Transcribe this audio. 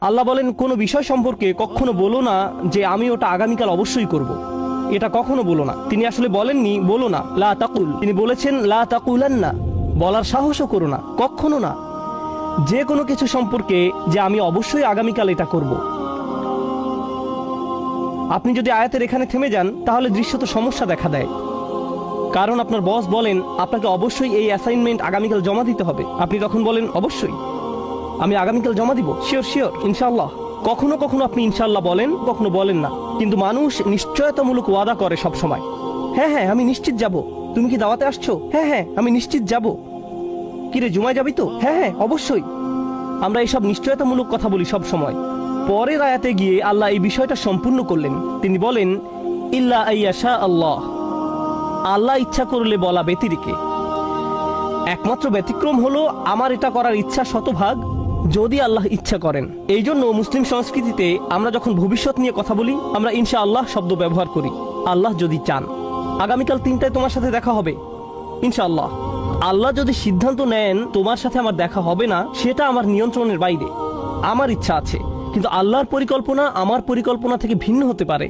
আল্লাহ বলেন কোনো বিষয় সম্পর্কে কখনো বলো না যে আমি ওটা আগামীকাল অবশ্যই করব। এটা কখনো বলো না। তিনি আসলে বলেননি বলো না, লা তাকুল, তিনি বলেছেন লা তাকুলান্না, বলার সাহসও করো না, কখনো না যে কোনো কিছু সম্পর্কে যে আমি অবশ্যই আগামীকাল এটা করব। আপনি যদি আয়াতের এখানে থেমে যান তাহলে দৃশ্যত সমস্যা দেখা দেয়। কারণ আপনার বস বলেন আপনাকে অবশ্যই এই অ্যাসাইনমেন্ট আগামীকাল জমা দিতে হবে, আপনি তখন বলেন অবশ্যই আমি আগামীকাল জমা দিব, শিওর শিওর ইনশাআল্লাহ। কখনো কখনো আপনি ইনশাআল্লাহ বলেন, কখনো বলেন না। কিন্তু মানুষ নিশ্চয়তামূলক ওয়াদা করে সব সময়। হ্যাঁ হ্যাঁ আমি নিশ্চিত যাব। তুমি কি দাওয়াতে আসছো? হ্যাঁ হ্যাঁ আমি নিশ্চিত যাব। কিরে জুমায় যাবি তো? হ্যাঁ হ্যাঁ অবশ্যই। আমরা এইসব নিশ্চয়তামূলক কথা বলি সব সময়। পরের আয়াতে গিয়ে আল্লাহ এই বিষয়টা সম্পূর্ণ করলেন। তিনি বলেন ইল্লা আইয়াশা আল্লাহ, আল্লাহ ইচ্ছা করলে বলা ব্যতিরেকে। একমাত্র ব্যতিক্রম হলো আমার এটা করার ইচ্ছা শতভাগ যদি আল্লাহ ইচ্ছা করেন। এই জন্য মুসলিম সংস্কৃতিতে আমরা যখন ভবিষ্যৎ নিয়ে কথা বলি আমরা ইনশা আল্লাহ শব্দ ব্যবহার করি। আল্লাহ যদি চান আগামীকাল 3টায় তোমার সাথে দেখা হবে ইনশাআল্লাহ। আল্লাহ যদি সিদ্ধান্ত নেন তোমার সাথে আমার দেখা হবে না, সেটা আমার নিয়ন্ত্রণের বাইরে। আমার ইচ্ছা আছে, কিন্তু আল্লাহর পরিকল্পনা আমার পরিকল্পনা থেকে ভিন্ন হতে পারে।